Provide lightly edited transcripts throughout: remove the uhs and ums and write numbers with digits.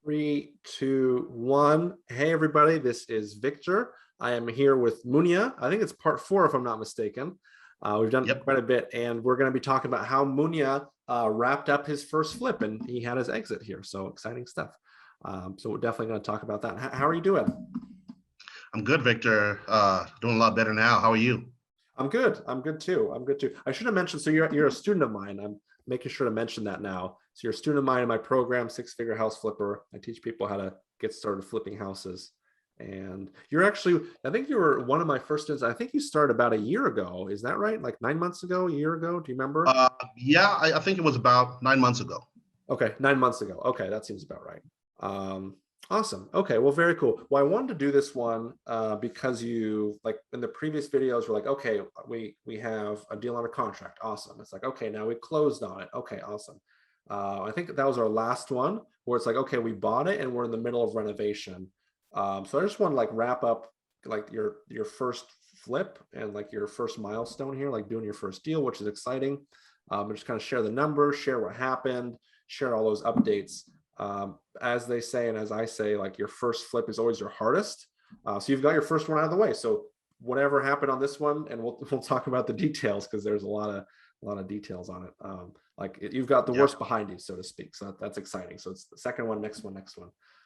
Three, two, one. Hey, everybody, this is Victor. I am here with Munya. I think it's part four, if I'm not mistaken. We've done Yep. quite a bit, and we're going to be talking about how Munya wrapped up his first flip and he had his exit here. So exciting stuff. So we're definitely going to talk about that. How are you doing? I'm good, Victor. Doing a lot better now. How are you? I'm good. I'm good too. I'm good too. I should have mentioned, so you're a student of mine. I'm making sure to mention that now. So you're a student of mine in my program, Six-Figure House Flipper. I teach people how to get started flipping houses. And you're actually, I think you were one of my first students. I think you started about a year ago. Is that right? Like 9 months ago, a year ago? Do you remember? Yeah, I think it was about 9 months ago. Okay, 9 months ago. Okay, that seems about right. Awesome. Okay, well, very cool. Well, I wanted to do this one because you, like in the previous videos, we're like, okay, we have a deal on a contract. Awesome. It's like, okay, now we closed on it. Okay, awesome. I think that was our last one where it's like, okay, we bought it and we're in the middle of renovation. So I just want to like wrap up like your first flip and like your first milestone here, like doing your first deal, which is exciting. And just kind of share the numbers, share what happened, share all those updates. As they say, and as I say, like your first flip is always your hardest. So you've got your first one out of the way. So whatever happened on this one, and we'll talk about the details because there's a lot of details on it. You've got the Yep. worst behind you, so to speak. So that's exciting. So it's the second one, next one,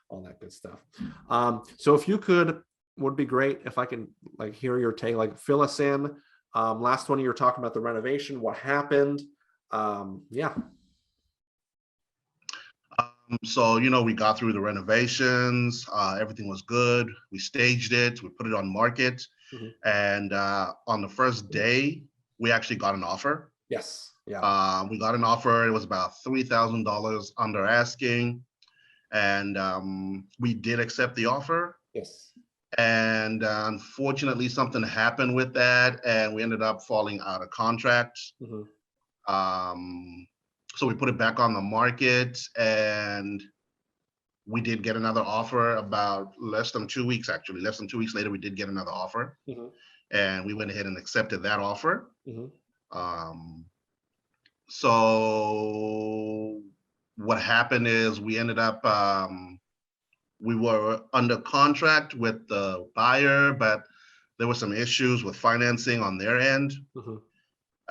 all that good stuff. So if you could, would be great if I can like hear your take, like fill us in. Last one you were talking about the renovation, what happened? Yeah. So, we got through the renovations. Everything was good. We staged it. We put it on market. Mhm. And on the first day, we actually got an offer. Yes. Yeah. We got an offer. It was about $3,000 under asking. And we did accept the offer. Yes. And unfortunately, something happened with that. And we ended up falling out of contract. Mhm. So we put it back on the market, and we did get another offer about less than 2 weeks, actually. Less than 2 weeks later, we did get another offer, Mhm. and we went ahead and accepted that offer. Mhm. So what happened is we ended up, we were under contract with the buyer, but there were some issues with financing on their end. Mhm.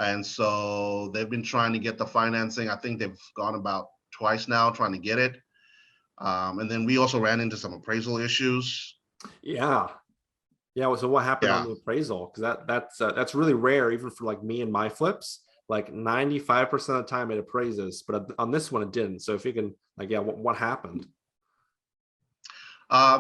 And so they've been trying to get the financing. I think they've gone about twice now trying to get it. And then we also ran into some appraisal issues. Yeah. Yeah. So what happened on Yeah. the appraisal? Because that's really rare, even for like me and my flips. Like 95% of the time it appraises, but on this one it didn't. So if you can, like, yeah, what happened?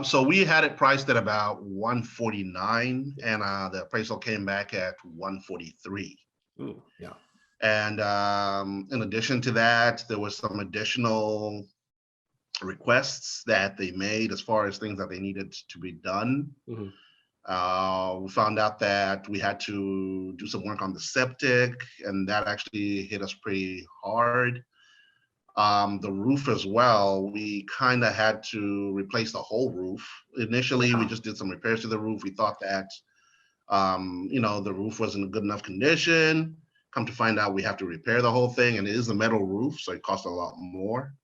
So we had it priced at about 149, and the appraisal came back at 143. Ooh, yeah. And in addition to that, there was some additional requests that they made as far as things that they needed to be done. Mhm. We found out that we had to do some work on the septic, and that actually hit us pretty hard. The roof as well, we kind of had to replace the whole roof. Initially, we Yeah. just did some repairs to the roof. We thought that, the roof wasn't in good enough condition. Come to find out, we have to repair the whole thing, and it is a metal roof, so it costs a lot more.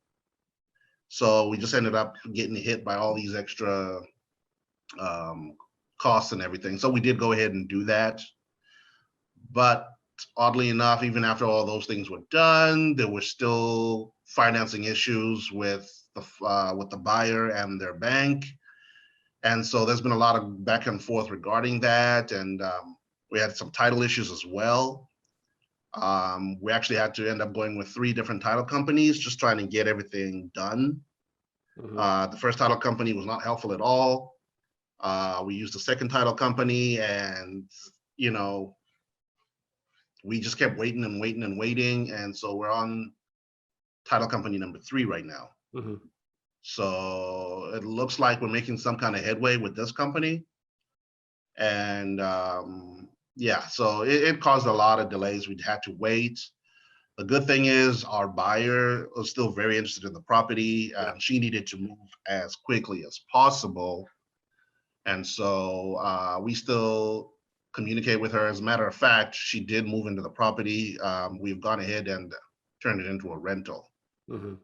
So we just ended up getting hit by all these extra costs and everything. So we did go ahead and do that. But oddly enough, even after all those things were done, there were still financing issues with the buyer and their bank. And so there's been a lot of back and forth regarding that. And we had some title issues as well. We actually had to end up going with 3 different title companies, just trying to get everything done. Mhm. The first title company was not helpful at all. We used a second title company, and we just kept waiting and waiting and waiting. And so we're on title company number 3 right now. Mhm. So it looks like we're making some kind of headway with this company. And yeah, so it caused a lot of delays. We'd had to wait. The good thing is our buyer was still very interested in the property. Yeah. She needed to move as quickly as possible. And so we still communicate with her. As a matter of fact, she did move into the property. We've gone ahead and turned it into a rental. Mhm.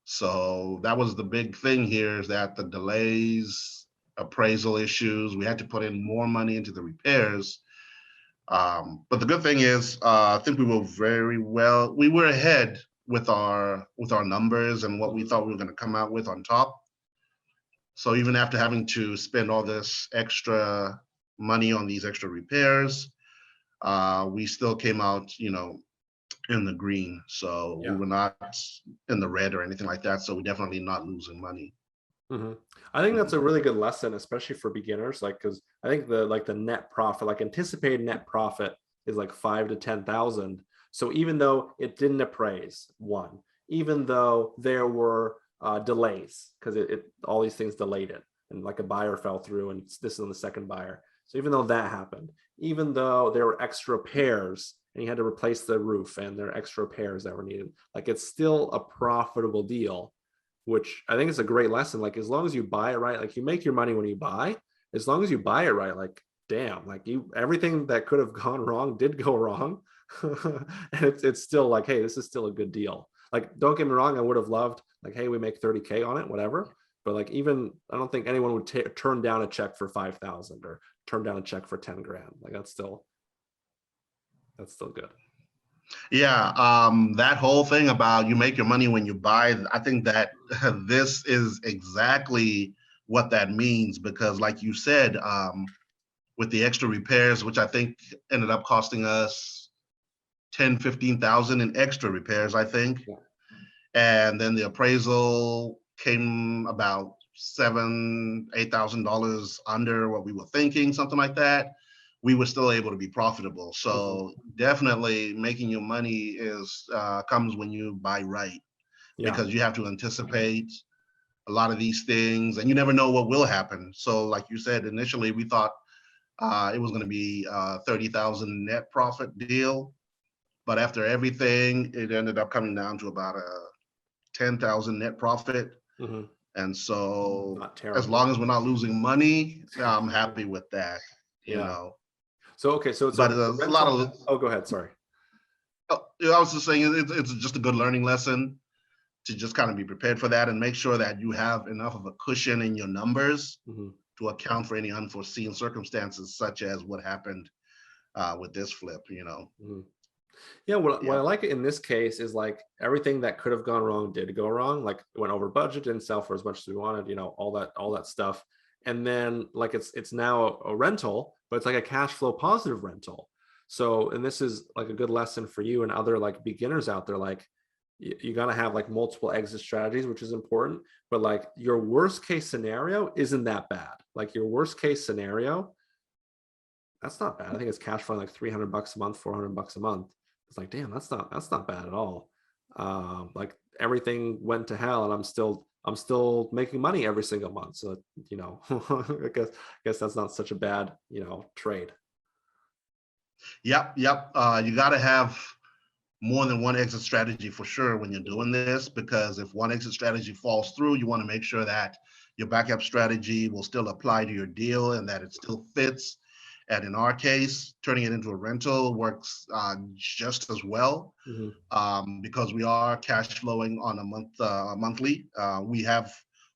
So that was the big thing here, is that the delays, appraisal issues, we had to put in more money into the repairs. But the good thing is, I think we were ahead with our numbers and what we thought we were going to come out with on top. So even after having to spend all this extra money on these extra repairs, we still came out, in the green. So we were not in the red or anything like that. So we're definitely not losing money. I think that's a really good lesson, especially for beginners. Like, because I think the net profit, like anticipated net profit, is like 5 to 10,000. So even though it didn't appraise, one, even though there were delays, because all these things delayed it, and like a buyer fell through, and this is on the second buyer. So even though that happened, even though there were extra repairs and you had to replace the roof and there are extra repairs that were needed, like it's still a profitable deal, which I think is a great lesson. Like, as long as you buy it right, like you make your money when you buy, as long as you buy it right, like, damn, like everything that could have gone wrong did go wrong. And it's still like, hey, this is still a good deal. Like, don't get me wrong, I would have loved, like, hey, we make 30K on it, whatever. But like, even I don't think anyone would turn down a check for 5,000 or turn down a check for 10 grand. Like, that's still good. Yeah, that whole thing about you make your money when you buy, I think that this is exactly what that means, because like you said, with the extra repairs, which I think ended up costing us 10, 15,000 in extra repairs, I think. Yeah. And then the appraisal came about $7,000-8,000 under what we were thinking, something like that. We were still able to be profitable. So definitely making your money comes when you buy right, because you have to anticipate a lot of these things, and you never know what will happen. So like you said, initially we thought it was going to be 30,000 net profit deal, but after everything, it ended up coming down to about a 10,000 net profit. And so as long as we're not losing money, I'm happy with that, you know. So, okay, so it's but a lot of, oh, go ahead, sorry. I was just saying, it's just a good learning lesson to just kind of be prepared for that and make sure that you have enough of a cushion in your numbers to account for any unforeseen circumstances, such as what happened with this flip, Yeah, what I like in this case is, like, everything that could have gone wrong did go wrong. Like, it went over budget, didn't sell for as much as we wanted, all that stuff. And then, like, it's now a rental, but it's like a cash flow positive rental. So, and this is like a good lesson for you and other like beginners out there. Like, you got to have like multiple exit strategies, which is important. But like, your worst case scenario isn't that bad. Like, your worst case scenario, that's not bad. I think it's cash flowing like $300 a month, $400 a month. It's like, damn, that's not bad at all. Like, everything went to hell, and I'm still making money every single month. So, I guess that's not such a bad, trade. Yep. You got to have more than one exit strategy for sure when you're doing this, because if one exit strategy falls through, you want to make sure that your backup strategy will still apply to your deal and that it still fits. And in our case, turning it into a rental works just as well, because we are cash flowing on a monthly. We have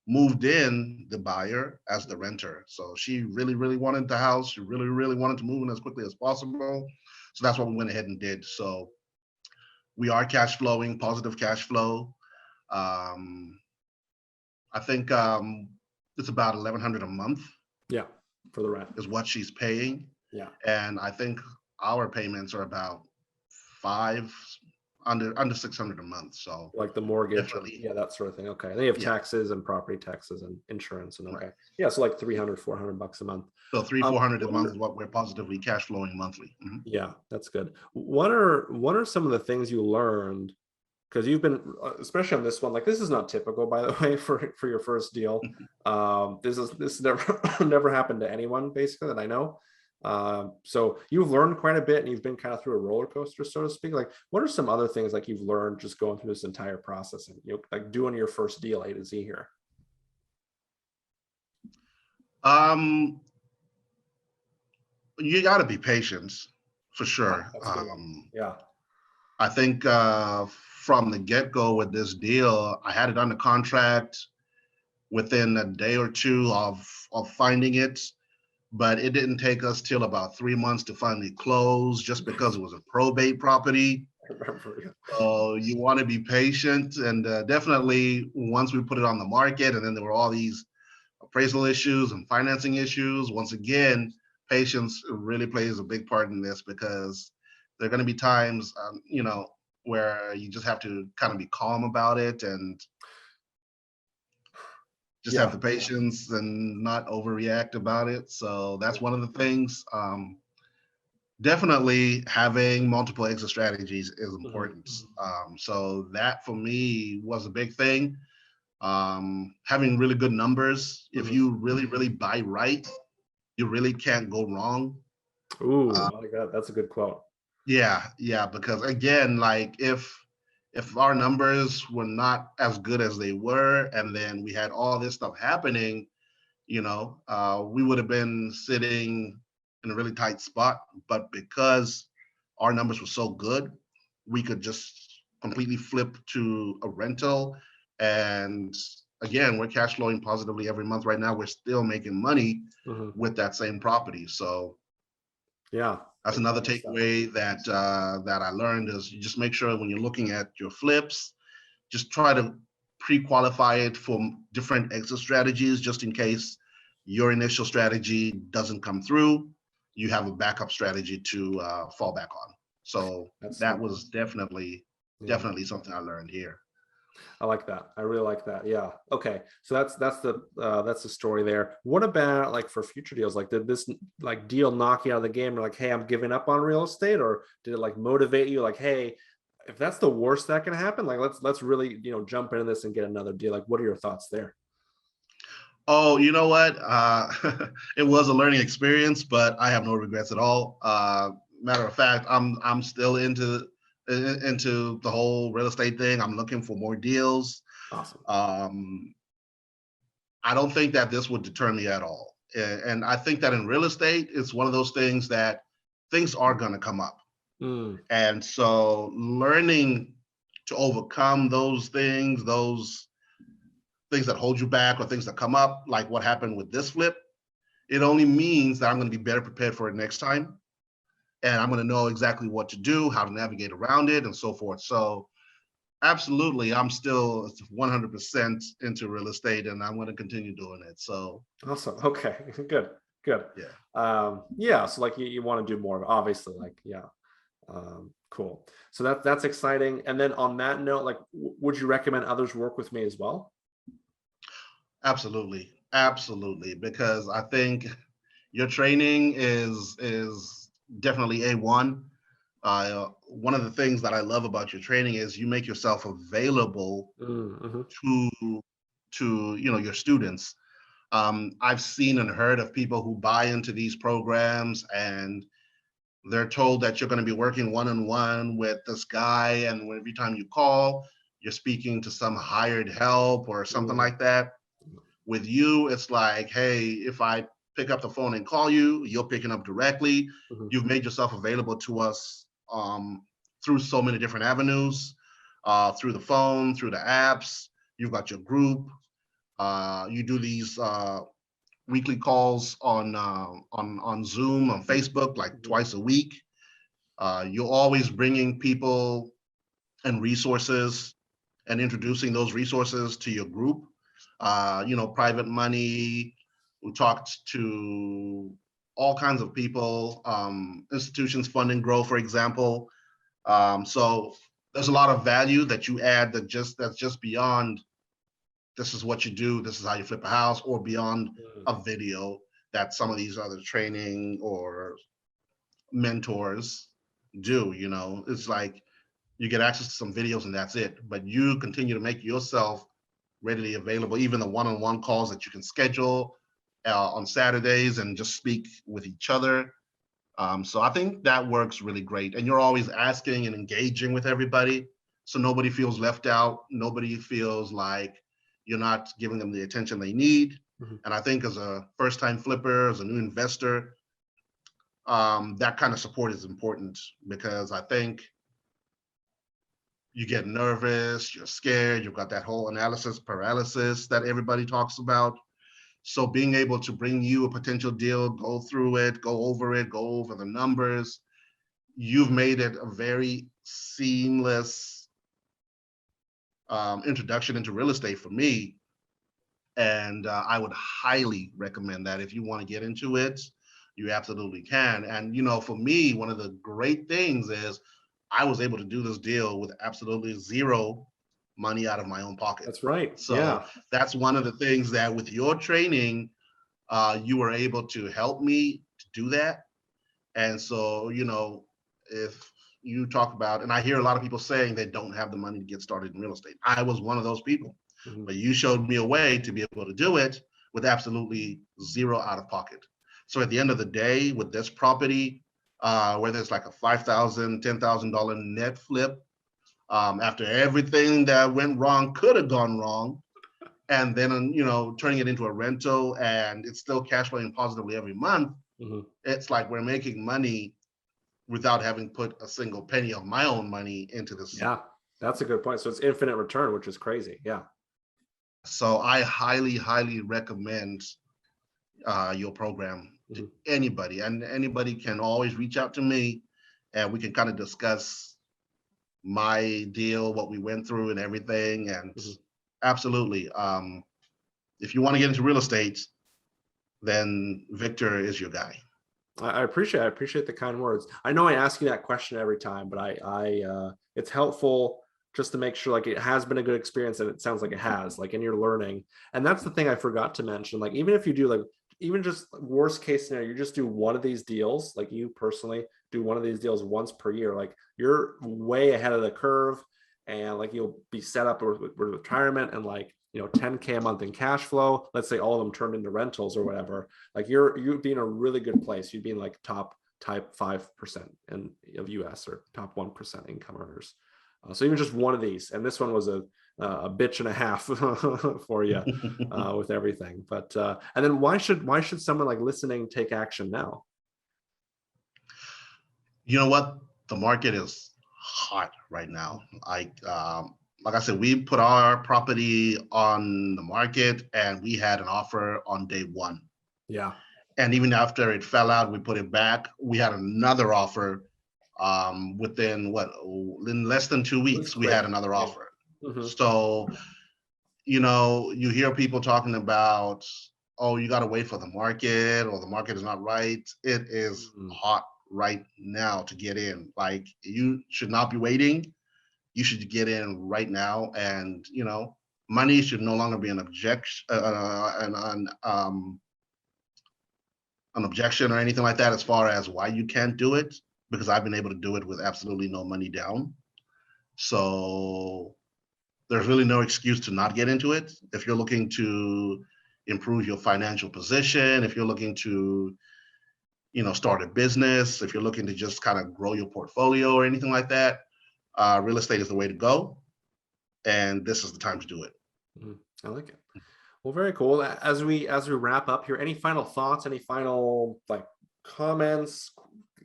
moved in the buyer as the renter. So she really, really wanted the house. She really, really wanted to move in as quickly as possible. So that's what we went ahead and did. So we are cash flowing, positive cash flow. I think it's about $1,100 a month. Yeah, for the rent is what she's paying. Yeah, and I think our payments are about under 600 a month. So like the mortgage, that sort of thing. Okay, then you have taxes and property taxes and insurance, and yeah, so like $300-400 a month. So $300-400 a month is what we're positively cash flowing monthly. Yeah, that's good. What are some of the things you learned? Because you've been, especially on this one, like, this is not typical, by the way, for your first deal. This never happened to anyone, basically, that I know. So you've learned quite a bit, and you've been kind of through a roller coaster, so to speak. Like, what are some other things like you've learned just going through this entire process, and like doing your first deal A to Z here? You got to be patient, for sure. Yeah. I think from the get-go with this deal. I had it under contract within a day or two of finding it, but it didn't take us till about 3 months to finally close, just because it was a probate property. I remember. So you want to be patient, and definitely once we put it on the market, and then there were all these appraisal issues and financing issues. Once again, patience really plays a big part in this, because there are going to be times, where you just have to kind of be calm about it and just have the patience and not overreact about it. So that's one of the things. Definitely having multiple exit strategies is important. So that for me was a big thing. Having really good numbers. If you really buy right, you really can't go wrong. Ooh, my God, that's a good quote. Yeah, because again, like if our numbers were not as good as they were, and then we had all this stuff happening, we would have been sitting in a really tight spot. But because our numbers were so good, we could just completely flip to a rental. And again, we're cash flowing positively every month right now. We're still making money with that same property. So yeah, that's another takeaway that I learned, is you just make sure when you're looking at your flips, just try to pre-qualify it for different exit strategies, just in case your initial strategy doesn't come through. You have a backup strategy to fall back on. So that was definitely something I learned here. I like that. I really like that. Yeah. Okay. So that's the story there. What about like for future deals? Like, did this like deal knock you out of the game? Or like, hey, I'm giving up on real estate, or did it like motivate you? Like, hey, if that's the worst that can happen, like let's really jump into this and get another deal. Like, what are your thoughts there? Oh, you know what? It was a learning experience, but I have no regrets at all. Matter of fact, I'm still into the whole real estate thing. I'm looking for more deals. Awesome. I don't think that this would deter me at all. And I think that in real estate, it's one of those things that things are going to come up. And so learning to overcome those things that hold you back, or things that come up, like what happened with this flip, it only means that I'm going to be better prepared for it next time. And I'm going to know exactly what to do, how to navigate around it, and so forth. So absolutely, I'm still 100% into real estate, and I'm going to continue doing it. So awesome. Okay, good. Yeah. Yeah. So like you want to do more, obviously. Like, yeah. Cool. So that's exciting. And then on that note, like, would you recommend others work with me as well? Absolutely, because I think your training is definitely A1. One of the things that I love about your training is you make yourself available to your students. I've seen and heard of people who buy into these programs, and they're told that you're going to be working one-on-one with this guy, and every time you call, you're speaking to some hired help or something like that. With you, it's like, hey, if I pick up the phone and call you, you're picking up directly. You've made yourself available to us through so many different avenues, through the phone, through the apps. You've got your group. You do these weekly calls on Zoom, on Facebook, like twice a week. You're always bringing people and resources and introducing those resources to your group. Private money. We talked to all kinds of people, institutions funding grow, for example. So there's a lot of value that you add that's just beyond, this is what you do, this is how you flip a house, or beyond a video that some of these other training or mentors do. It's like you get access to some videos and that's it, but you continue to make yourself readily available, even the one-on-one calls that you can schedule on Saturdays and just speak with each other. So I think that works really great. And you're always asking and engaging with everybody, so nobody feels left out. Nobody feels like you're not giving them the attention they need. And I think as a first-time flipper, as a new investor, that kind of support is important, because I think you get nervous, you're scared, you've got that whole analysis paralysis that everybody talks about. So being able to bring you a potential deal, go through it, go over the numbers, you've made it a very seamless introduction into real estate for me. And I would highly recommend that. If you want to get into it, you absolutely can. And, you know, for me, one of the great things is I was able to do this deal with absolutely zero money out of my own pocket. That's right. So Yeah. that's one of the things that with your training, you were able to help me to do that. And so, you know, if you talk about, and I hear a lot of people saying they don't have the money to get started in real estate. I was one of those people, but you showed me a way to be able to do it with absolutely zero out of pocket. So at the end of the day, with this property, whether it's like a $5,000, $10,000 net flip, after everything that went wrong could have gone wrong, and then, you know, turning it into a rental and it's still cash flowing positively every month, it's like we're making money without having put a single penny of my own money into this. Yeah, that's a good point. So it's infinite return, which is crazy. Yeah. So I highly, highly recommend your program to anybody, and anybody can always reach out to me and we can kind of discuss my deal, what we went through and everything. And absolutely, if you want to get into real estate, then Victor is your guy. I appreciate the kind words. I know I ask you that question every time, but it's helpful just to make sure like it has been a good experience, and it sounds like it has, like, and you're learning. And that's the thing I forgot to mention. Like, even if you do, like, even just worst case scenario, you just do one of these deals, like you personally do one of these deals once per year, like you're way ahead of the curve, and like you'll be set up with retirement and, like, you know, 10K a month in cash flow. Let's say all of them turned into rentals or whatever. Like you'd be in a really good place. You'd be in like top 5% of US or top 1% income earners. So even just one of these, and this one was a bitch and a half for you with everything. But and then why should someone like listening take action now? You know what? The market is hot right now. Like I said, we put our property on the market and we had an offer on day one. Yeah. And even after it fell out, we put it back. We had another offer within in less than 2 weeks, we had another offer. So, you know, you hear people talking about, oh, you got to wait for the market, or the market is not right. It is hot right now to get in. Like, you should not be waiting. You should get in right now. And, you know, money should no longer be an objection, an objection or anything like that, as far as why you can't do it, because I've been able to do it with absolutely no money down. So there's really no excuse to not get into it. If you're looking to improve your financial position, if you're looking to, you know, start a business, if you're looking to just kind of grow your portfolio or anything like that, real estate is the way to go. And this is the time to do it. I like it. Well, very cool. As we wrap up here, any final thoughts, any final like comments,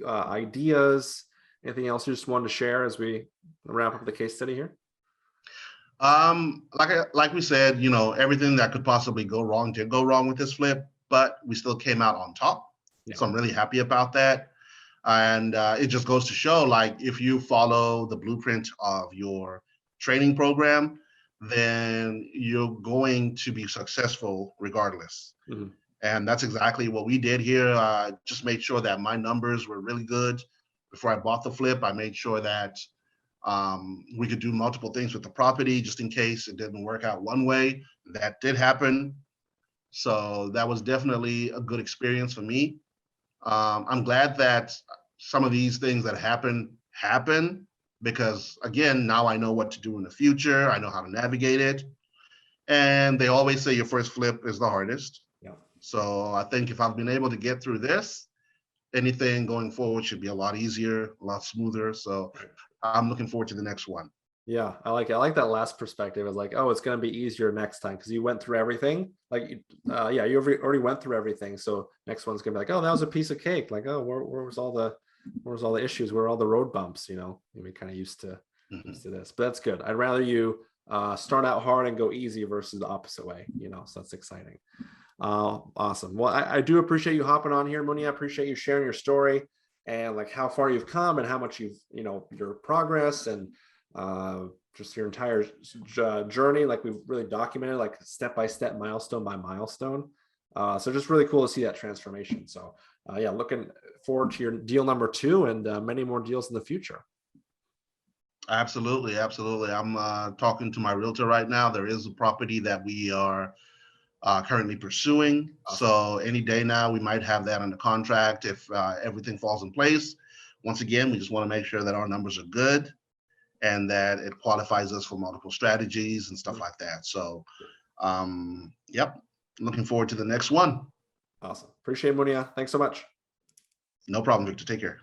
ideas, anything else you just wanted to share as we wrap up the case study here? Like we said, you know, everything that could possibly go wrong did go wrong with this flip, but we still came out on top. Yeah. So I'm really happy about that. And it just goes to show, like, if you follow the blueprint of your training program, then you're going to be successful regardless. And that's exactly what we did here. Just made sure that my numbers were really good before I bought the flip. I made sure that we could do multiple things with the property just in case it didn't work out one way. That did happen. So that was definitely a good experience for me. I'm glad that some of these things that happen, because again, now I know what to do in the future. I know how to navigate it. And they always say your first flip is the hardest. Yeah. So I think if I've been able to get through this, anything going forward should be a lot easier, a lot smoother. So I'm looking forward to the next one. Yeah, I like it. I like that last perspective. It's like, oh, it's going to be easier next time because you went through everything. Like, yeah, you already went through everything. So next one's going to be like, oh, that was a piece of cake. Like, oh, where was all the issues? Where are all the road bumps? You know, we kind of used to Mhm. to this, but that's good. I'd rather you start out hard and go easy versus the opposite way, so that's exciting. Awesome. Well, I do appreciate you hopping on here, Munya. I appreciate you sharing your story and like how far you've come and how much you've, your progress and just your entire journey. Like we've really documented like step by step, milestone by milestone. So just really cool to see that transformation. So yeah, looking forward to your deal number 2 and many more deals in the future. Absolutely, absolutely. I'm talking to my realtor right now. There is a property that we are currently pursuing. Awesome. So any day now, we might have that under contract if everything falls in place. Once again, we just want to make sure that our numbers are good and that it qualifies us for multiple strategies and stuff like that. So, yep, looking forward to the next one. Awesome. Appreciate it, Munya. Thanks so much. No problem, Victor. Take care.